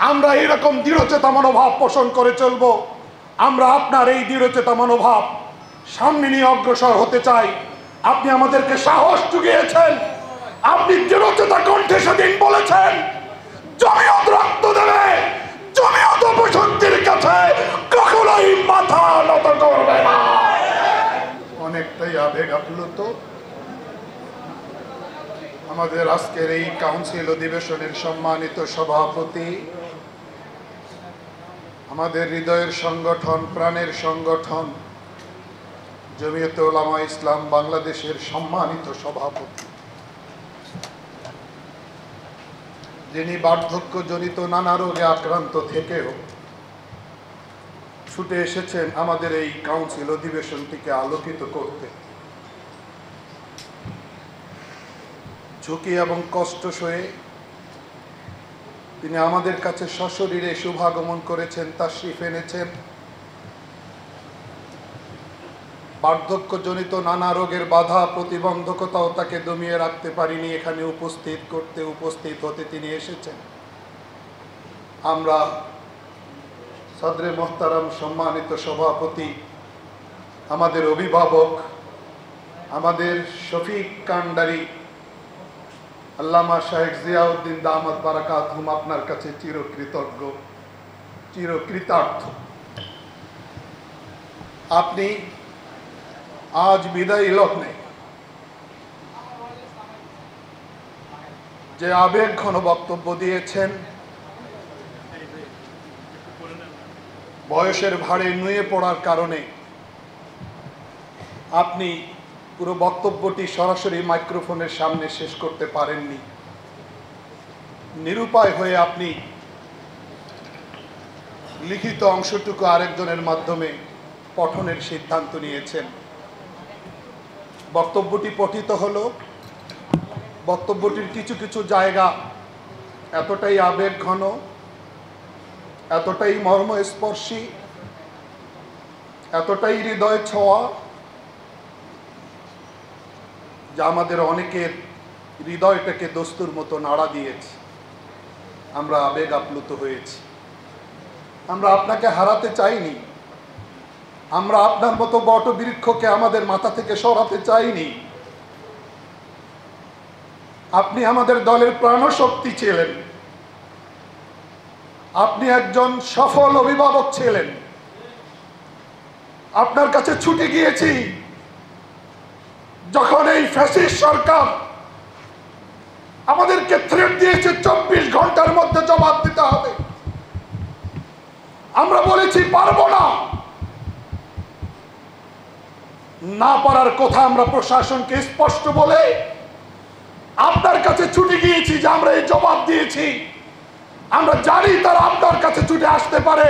আমরা এরকম দৃঢ়চেতা মনোভাব পোষণ করে চলব। আমরা আপনার এই দৃঢ়চেতা মনোভাব সামনে নিয়ে অগ্রসর হতে চাই। আপনি আমাদেরকে সাহস জুগিয়েছেন। আপনি দৃঢ়চেতা কণ্ঠে সেদিন বলেছেন, জমিয়ত রক্ত দেবে, জমিয়ত অপশক্তির কাছে কখনোই মাথা নত করবে না। অনেকটাই আবেগ আপ্লুত আমাদের আজকের এই কাউন্সিল অধিবেশনের সম্মানিত সভাপতি, আমাদের হৃদয়ের সংগঠন, প্রাণের সংগঠন জমিয়তে উলামা ইসলাম বাংলাদেশের সম্মানিত সভাপতি, যিনি বার্ধক্যজনিত নানা রোগে আক্রান্ত থেকেও ছুটে এসেছেন আমাদের এই কাউন্সিল অধিবেশনটিকে আলোকিত করতে। ঝুঁকি এবং কষ্ট সয়ে তিনি আমাদের কাছে সশরীরে শুভাগমন করেছেন, তাশরিফ এনেছেন। বার্ধক্যজনিত নানা রোগের বাধা প্রতিবন্ধকতাও তাকে দমিয়ে রাখতে পারিনি, এখানে উপস্থিত হতে তিনি এসেছেন। আমরা সদরে মোহতারাম সম্মানিত সভাপতি, আমাদের অভিভাবক, আমাদের শফিক কান্ডারি আল্লামা শাহেখ জিয়াউদ্দিন দামাত বারাকাতুহুম আপনার কাছে চিরকৃতজ্ঞ, চিরকৃতার্থ। আপনি আজ বিদায়ী লগ্নে যে আবেগ ঘন বক্তব্য দিয়েছেন, বয়সের ভারে নুয়ে পড়ার কারণে আপনি পুরো বক্তব্যটি সরাসরি মাইক্রোফোনের সামনে শেষ করতে পারেননি। নিরুপায় হয়ে আপনি লিখিত অংশটুকু আরেকজনের মাধ্যমে পঠনের সিদ্ধান্ত নিয়েছেন। বক্তব্যটি পঠিত হলো। বক্তব্যটির কিছু কিছু জায়গা এতটাই আবেগ ঘন, এতটাই মর্মস্পর্শী, এতটাই হৃদয় ছোঁয়া, যা আমাদের অনেকের হৃদয়টাকে দস্তুর মতো নাড়া দিয়েছে। আমরা আবেগ আপ্লুত হয়েছি। আমরা আপনাকে হারাতে চাইনি, আমরা আপনার মতো বটবৃক্ষকে আমাদের মাথা থেকে সরাতে চাইনি। আপনি আমাদের দলের প্রাণশক্তি ছিলেন, আপনি একজন সফল অভিভাবক ছিলেন। আপনার কাছে ছুটে গিয়েছি যখন এই ফ্যাসিস্ট সরকার আমাদেরকে থ্রেট দিয়েছে 24 ঘন্টার মধ্যে জবাব দিতে হবে। আমরা বলেছি পারবো না। না পারার কথা আমরা প্রশাসনকে স্পষ্ট বলে আপনার কাছে ছুটে গিয়েছি যে আমরা এই জবাব দিয়েছি। আমরা জানি তারা আপনার কাছে ছুটে আসতে পারে।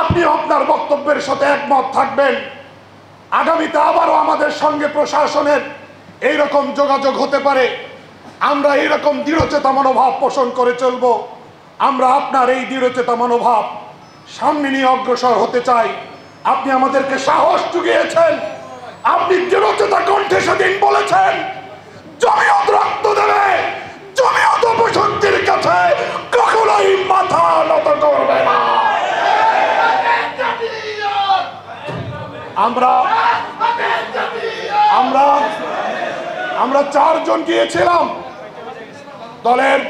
আপনি আপনার বক্তব্যের সাথে একমত থাকবেন। আগামীতে আবারও আমাদের সঙ্গে প্রশাসনের এইরকম যোগাযোগ হতে পারে। আমরা এইরকম দৃঢ়চেতা মনোভাব পোষণ করে চলব। আমরা আপনার এই দৃঢ়চেতা মনোভাব সামনে নিয়ে অগ্রসর হতে চাই। আপনি আমাদেরকে সাহস জুগিয়েছেন। আপনি দৃঢ়চেতা কণ্ঠে সেদিন বলেছেন, জমিয়ত রক্ত দেবে, জমিয়ত অপশক্তির কাছে কখনোই মাথা নত করবে না। আমরা আমরা আমরা 4 জন গিয়েছিলাম। দলের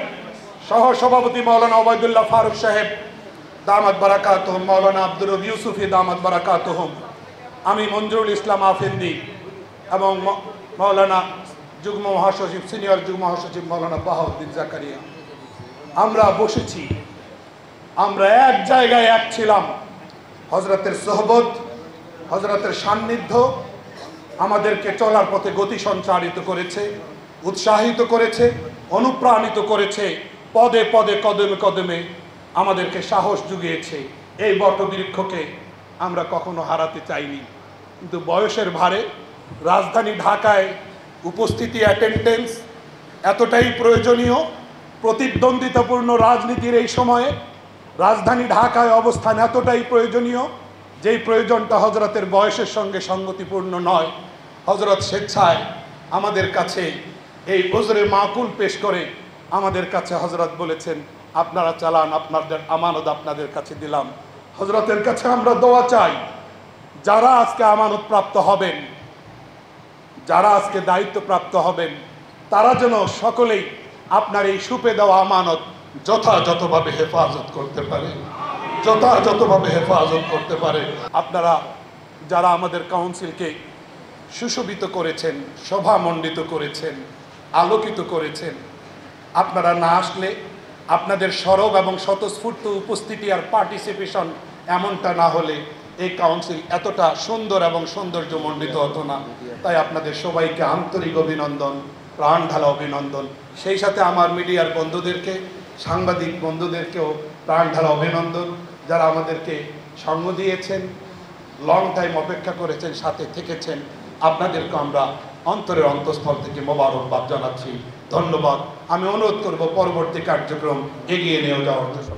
সহসভাপতি মাওলানা ওবায়দুল্লাহ ফারুক সাহেব দামাত বারাকাতুহুম, মাওলানা আব্দুর রব ইউসুফি দামাত বারাকাতুহুম, আমি মঞ্জুরুল ইসলাম আফেন্দি এবং মাওলানা যুগ্ম মহাসচিব, সিনিয়র যুগ্ম মহাসচিব মাওলানা বাহাউদ্দিন জাকারিয়া। আমরা বসেছি, আমরা এক জায়গায় এক ছিলাম। হযরতের সোহবত, হযরতের সান্নিধ্য আমাদেরকে চলার পথে গতি সঞ্চারিত করেছে, উৎসাহিত করেছে, অনুপ্রাণিত করেছে। পদে পদে, কদমে কদমে আমাদেরকে সাহস জুগিয়েছে। এই বটবৃক্ষকে আমরা কখনো হারাতে চাইনি। কিন্তু বয়সের ভারে রাজধানী ঢাকায় উপস্থিতি, অ্যাটেন্ডেন্স এতটাই প্রয়োজনীয়। প্রতিদ্বন্দ্বিতাপূর্ণ রাজনীতির এই সময়ে রাজধানী ঢাকায় অবস্থান এতটাই প্রয়োজনীয়, যেই প্রয়োজনটা হযরতের বয়সের সঙ্গে সঙ্গতিপূর্ণ নয়। হযরত স্বেচ্ছায় আমাদের কাছে এই ওজরে মাকুল পেশ করে আমাদের কাছে হযরত বলেছেন, আপনারা চালান, আপনাদের আমানত আপনাদের কাছে দিলাম। হযরতের কাছে আমরা দোয়া চাই, যারা আজকে আমানত প্রাপ্ত হবেন, যারা আজকে দায়িত্বপ্রাপ্ত হবেন, তারা যেন সকলেই আপনার এই সুপে দেওয়া আমানত যথাযথভাবে হেফাজত করতে পারে, যথাযথভাবে হেফাজত করতে পারে। আপনারা যারা আমাদের কাউন্সিলকে সুশোভিত করেছেন, শোভামণ্ডিত করেছেন, আলোকিত করেছেন, আপনারা না আসলে, আপনাদের সরব এবং স্বতঃস্ফূর্ত উপস্থিতি আর পার্টিসিপেশন এমনটা না হলে এই কাউন্সিল এতটা সুন্দর এবং সৌন্দর্যমণ্ডিত হতো না। তাই আপনাদের সবাইকে আন্তরিক অভিনন্দন, প্রাণ ঢালা অভিনন্দন। সেই সাথে আমার মিডিয়ার বন্ধুদেরকে, সাংবাদিক বন্ধুদেরকেও প্রাণ ঢালা অভিনন্দন, যারা আমাদেরকে সঙ্গ দিয়েছেন, লং টাইম অপেক্ষা করেছেন, সাথে থেকেছেন। আপনাদেরকে আমরা অন্তরের অন্তঃস্থল থেকে মোবারকবাদ জানাচ্ছি, ধন্যবাদ। আমি অনুরোধ করব পরবর্তী কার্যক্রম এগিয়ে নিয়ে যাওয়ার জন্য।